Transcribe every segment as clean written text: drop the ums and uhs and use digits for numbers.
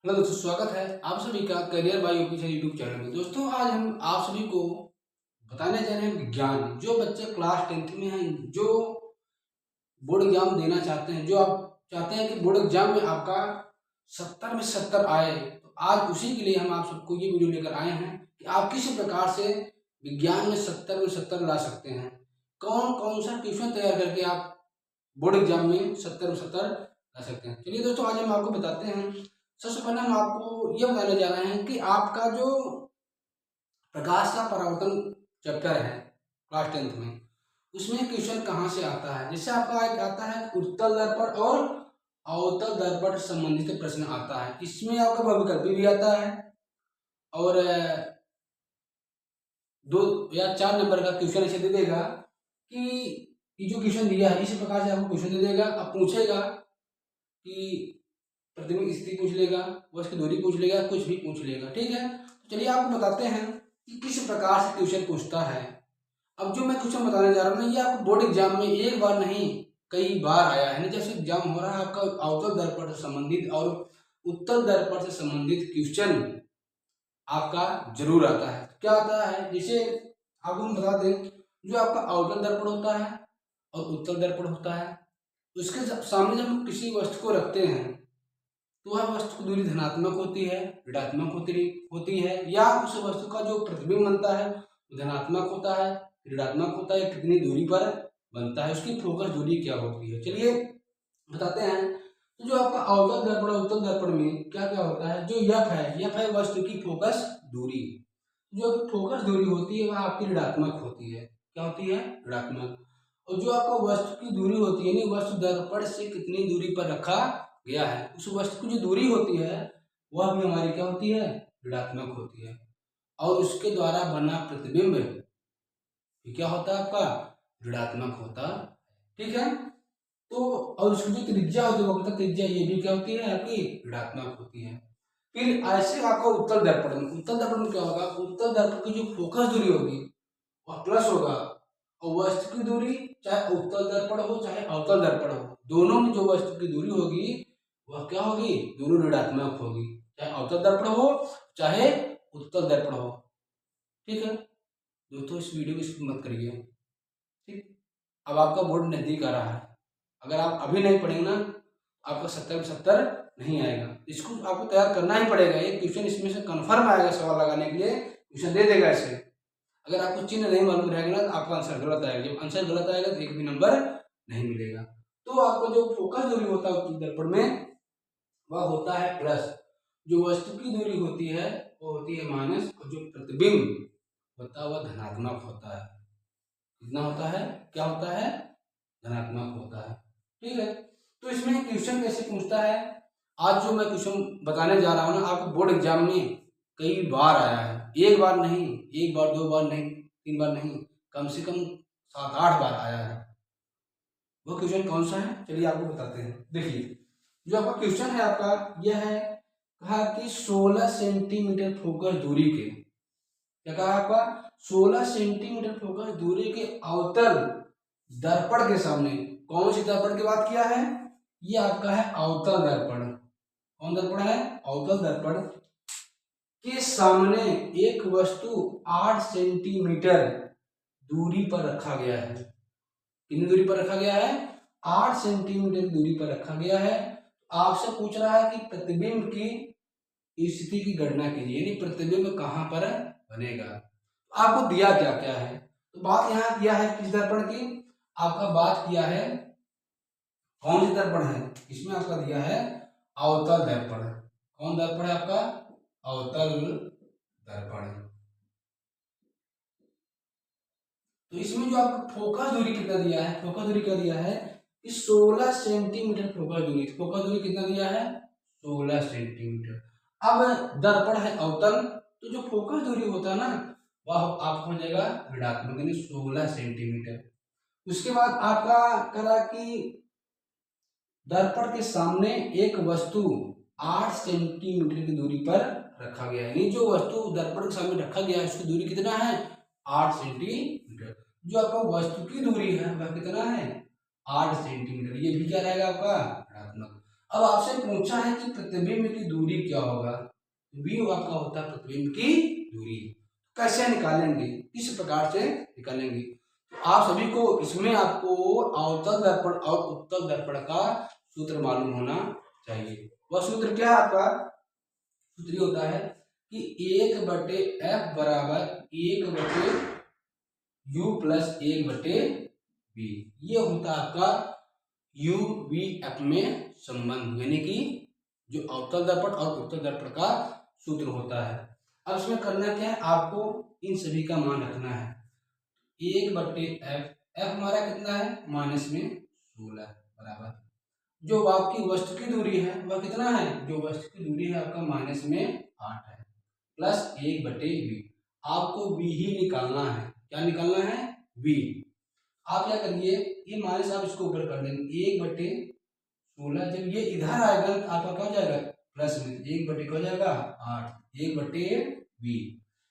Hello दोस्तों, स्वागत है आप सभी का career bye UP YouTube channel में। दोस्तों, आज हम आप सभी को बताने जा रहे हैं विज्ञान। जो बच्चे क्लास 10th में हैं, जो बोर्ड एग्जाम देना चाहते हैं, जो आप चाहते हैं कि बोर्ड एग्जाम में आपका 70 में 70 आए, तो आज उसी के लिए हम आप सबको ये वीडियो लेकर आए हैं कि आप किस प्रकार से विज्ञान में 70 में 70 ला सकते हैं। कौन कौन सा ट्यूशन तैयार करके आप बोर्ड एग्जाम में 70 में 70 ला सकते हैं। चलिए दोस्तों, आज हम आपको बताते हैं। सबसे पहले हम आपको ये बताने जा रहे हैं कि आपका जो प्रकाश का परावर्तन चैप्टर है क्लास 10th में, उसमें क्वेश्चन कहाँ से आता है। जैसे आपका एक आता है उत्तल दर्पण और अवतल दर्पण से संबंधित प्रश्न आता है। इसमें आपका बहुविकल्पी भी आता है और 2 या 4 नंबर का क्वेश्चन ऐसे दे देगा कि ये जो क्वेश्चन दिया है इसी प्रकार से आपको क्वेश्चन दे देगा। अब पूछेगा कि प्रतिबिंब स्थिति पूछ लेगा, वस्तु की दूरी पूछ लेगा, कुछ भी पूछ लेगा। ठीक है, तो चलिए आपको बताते हैं कि किस प्रकार से क्वेश्चन पूछता है। अब जो मैं क्वेश्चन बताने जा रहा हूँ ना, ये आपको बोर्ड एग्जाम में एक बार नहीं कई बार आया है ना। जैसे एग्जाम हो रहा है आपका अवतल दर्पण से संबंधित और उत्तल दर्पण से संबंधित क्वेश्चन आपका जरूर आता है। क्या आता है, जैसे आपको हम बता दें, जो आपका अवतल दर्पण होता है और उत्तल दर्पण होता है, उसके सामने जब हम किसी वस्तु को रखते हैं तो वह वस्तु की दूरी धनात्मक होती है, ऋणात्मक होती है, या उस वस्तु का जो प्रतिबिंब बनता है वो धनात्मक होता है, ऋणात्मक होता है, कितनी दूरी पर बनता है, उसकी फोकस दूरी क्या होती है। चलिए बताते हैं। तो जो आपका अवतल दर्पण और उत्तल दर्पण में क्या क्या होता है, जो एफ है वस्तु की फोकस दूरी। जो फोकस दूरी होती है वह आपकी ऋणात्मक होती है। क्या होती है? ऋणात्मक। और जो आपका वस्तु की दूरी होती है, यानी वस्तु दर्पण से कितनी दूरी पर रखा गया है, उस वस्तु की जो दूरी होती है वह भी हमारी क्या होती है? ऋणात्मक होती है। और उसके द्वारा बना प्रतिबिंब क्या होता है? आपका ऋणात्मक होता। ठीक है, तो और उसकी जो त्रिज्या होती है, वक्रता त्रिज्या, ये भी क्या होती है? आपकी ऋणात्मक होती है। फिर ऐसे आपका उत्तल दर्पण में क्या होगा? उत्तल दर्पण की जो फोकस दूरी होगी वह प्लस होगा, और वस्तु की दूरी चाहे उत्तल दर्पण हो चाहे अवतल दर्पण हो, दोनों में जो वस्तु की दूरी होगी वह क्या होगी? दोनों ऋणात्मक होगी, चाहे अवतल दर्पण हो चाहे उत्तल दर्पण हो। ठीक है दोस्तों, इस वीडियो को स्किप मत करिए। ठीक, अब आपका बोर्ड नजदीक आ रहा है। अगर आप अभी नहीं पढ़ेंगे ना, आपका 70 में 70 नहीं आएगा। इसको आपको तैयार करना ही पड़ेगा। ये क्वेश्चन इसमें से कन्फर्म आएगा, सवाल लगाने के लिए क्वेश्चन दे देगा ऐसे। अगर आपको चिन्ह नहीं मालूम रहेगा ना, तो आपका आंसर गलत आएगा। जब आंसर गलत आएगा तो एक भी नंबर नहीं मिलेगा। तो आपको जो फोकस दूरी होता है उत्तल दर्पण में वह होता है प्लस, जो वस्तु की दूरी होती है वो होती है माइनस, और जो प्रतिबिंब होता है वह धनात्मक होता है। कितना होता है? क्या होता है? धनात्मक होता है। ठीक है, तो इसमें क्वेश्चन कैसे पूछता है, आज जो मैं क्वेश्चन बताने जा रहा हूँ ना, आपको बोर्ड एग्जाम में कई बार आया है। एक बार नहीं, एक बार, 2 बार नहीं, 3 बार नहीं, कम से कम 7-8 बार आया है। वो क्वेश्चन कौन सा है, चलिए आपको बताते हैं। देखिए, जो आपका क्वेश्चन है आपका यह है, कहा कि 16 सेंटीमीटर फोकस दूरी के, क्या कहा आपका? 16 सेंटीमीटर फोकस दूरी के अवतल दर्पण के सामने, कौन सी दर्पण की बात किया है? ये आपका है अवतल दर्पण। कौन दर्पण है? अवतल दर्पण के सामने एक वस्तु 8 सेंटीमीटर दूरी पर रखा गया है। कितनी दूरी पर रखा गया है? 8 सेंटीमीटर दूरी पर रखा गया है। आपसे पूछ रहा है कि प्रतिबिंब की स्थिति की गणना कीजिए, यानी प्रतिबिंब कहां पर बनेगा। आपको दिया क्या क्या है, तो बात यहां दिया है किस दर्पण की, आपका बात किया है कौन सी दर्पण है, इसमें आपका दिया है अवतल दर्पण। कौन दर्पण है आपका? अवतल दर्पण। तो इसमें जो आपका फोकस दूरी कितना दिया है, फोकस दूरी क्या दिया है कि 16 सेंटीमीटर फोकस दूरी। फोकस दूरी कितना दिया है? 16 सेंटीमीटर। अब दर्पण है अवतल, तो जो फोकस दूरी होता है ना वह आपको हो जाएगा ऋणात्मक, यानी 16 सेंटीमीटर। उसके बाद आपका करा कि दर्पण के सामने एक वस्तु 8 सेंटीमीटर की दूरी पर रखा गया है, यानी जो वस्तु दर्पण के सामने रखा गया है उसकी दूरी कितना है? 8 सेंटीमीटर। जो आपका वस्तु की दूरी है वह कितना है? 8 सेंटीमीटर। ये भी क्या रहेगा आपका? ऋणात्मक। अब आपसे पूछा है कि प्रतिबिंब की दूरी क्या होगा, v आपका होता है प्रतिबिंब की दूरी। कैसे निकालेंगे, किस प्रकार से निकालेंगे, तो आप सभी को इसमें आपको अवतल दर्पण और उत्तल दर्पण का सूत्र मालूम होना चाहिए। वह सूत्र क्या है आपका, सूत्र ये होता है कि 1/f बराबर 1/u प्लस 1/v। ये होता है आपका UVF में संबंध, यानी कि जो अवतल दर्पण और उत्तल दर्पण का सूत्र होता है। अब इसमें करना क्या है, आपको इन सभी का मान रखना है। 1/f, f हमारा कितना है माइनस में 16 बराबर, जो आपकी वस्तु की दूरी है वह कितना है, जो वस्तु की दूरी है आपका माइनस में 8 है, प्लस 1/v। आपको v ही निकालना है, क्या निकालना है, v। आप क्या करिए, ये माइनस आप इसको ऊपर कर देंगे, 1/16, जब ये इधर आएगा तो आपका क्या हो जाएगा प्लस में 1/, हो जाएगा 8, 1/v।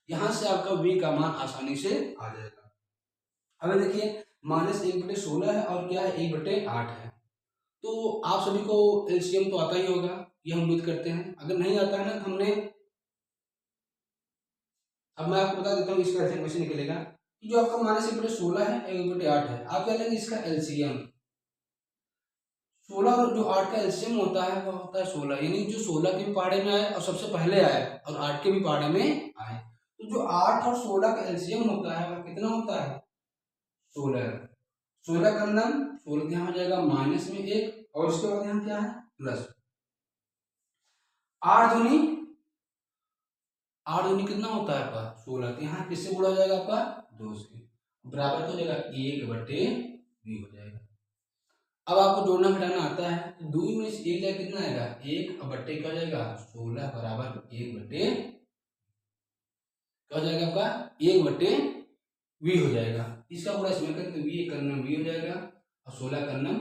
यहाँ से आपका v का मान आसानी से आ जाएगा। अब देखिए माइनस 1/16 है और क्या है 1/8 है, तो आप सभी को एलसीएम तो आता ही होगा, ये हम उम्मीद करते हैं। अगर नहीं आता है ना तो हमने, अब मैं आपको बता देता हूँ इसका एलसीएम कैसे निकलेगा। जो आपका माइनस 1/16 है 1/8 है, आप क्या लेंगे इसका एलसीएम, 16 और जो 8 का एलसीएम होता है वह होता है 16, यानी जो 16 के भी पहाड़े में आए और सबसे पहले आए और 8 के भी पहाड़े में आए, तो जो 8 और 16 का एलसीएम होता है वह कितना होता है 16। 16 का अंदर 16 यहाँ हो जाएगा माइनस में 1 और उसके बाद यहाँ क्या है प्लस 8 दूनी, 8 दूनी कितना होता है आपका 16, तो यहाँ किससे गुणा हो जाएगा आपका 2 से, बराबर हो जाएगा 1/v हो जाएगा। अब आपको जोड़ना घटाना आता है तो 2 में से 1 जाएगा कितना आएगा 1/, क्या हो जाएगा 16 बराबर 1/, क्या हो जाएगा आपका 1/v हो जाएगा। इसका पूरा इसमें करें तो v का नाम v हो जाएगा और 16 का नाम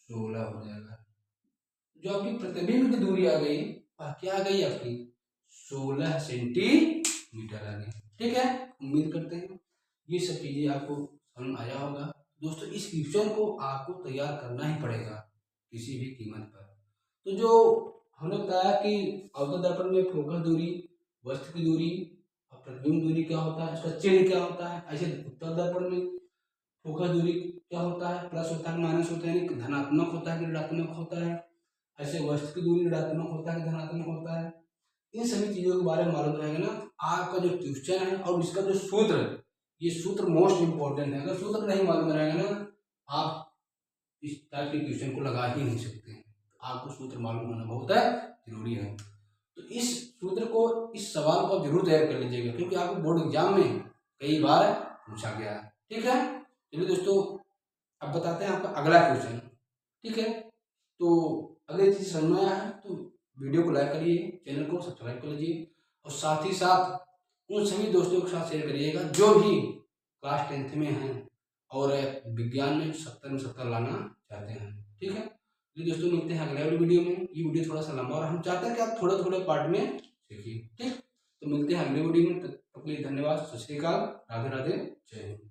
16 हो जाएगा। जो आपकी प्रतिबिंब की दूरी आ गई क्या आ गई आपकी 16 सेंटीमीटर आ गई। ठीक है, उम्मीद करते हैं ये सब चीजें आपको समझ आया होगा। दोस्तों इस क्वेश्चन को आपको तैयार करना ही पड़ेगा किसी भी कीमत पर। तो जो हमने बताया कि अवतल दर्पण में फोकस दूरी, वस्तु की दूरी और प्रतिबिंब दूरी क्या होता है, इसका चिन्ह क्या होता है, ऐसे उत्तल दर्पण में फोकस दूरी क्या होता है, प्लस होता है माइनस होता है, धनात्मक होता है कि ऋणात्मक होता है, ऐसे वस्तु की दूरी ऋणात्मक होता है कि धनात्मक होता है। इन सभी चीजों के बारे में मालूम रहेगा ना आपका जो क्वेश्चन है और इसका जो सूत्र, ये सूत्र मोस्ट इंपॉर्टेंट है। अगर सूत्र नहीं मालूम रहेगा ना आप इस टाइप के क्वेश्चन को लगा ही नहीं सकते हैं, आपको सूत्र मालूम होना बहुत जरूरी है। तो इस सूत्र को, इस सवाल को जरूर तैयार कर लीजिएगा क्योंकि आपको बोर्ड एग्जाम में कई बार पूछा गया है। ठीक है, चलिए दोस्तों अब बताते हैं आपका अगला क्वेश्चन। ठीक है, तो अगर ये चीज समझ में आया है तो वीडियो को लाइक करिए, चैनल को सब्सक्राइब कर लीजिए और साथ ही साथ उन सभी दोस्तों के साथ शेयर करिएगा जो भी क्लास 10th में हैं और विज्ञान में 70 में 70 लाना चाहते हैं। ठीक है, तो दोस्तों मिलते हैं अगले वाली वीडियो में। ये वीडियो थोड़ा सा लंबा और हम चाहते हैं कि आप थोड़े थोड़े पार्ट में सीखिए। ठीक, तो मिलते हैं अगले वीडियो में, तब तक के लिए धन्यवाद, सत श्री अकाल, राधे राधे, जय हिंद।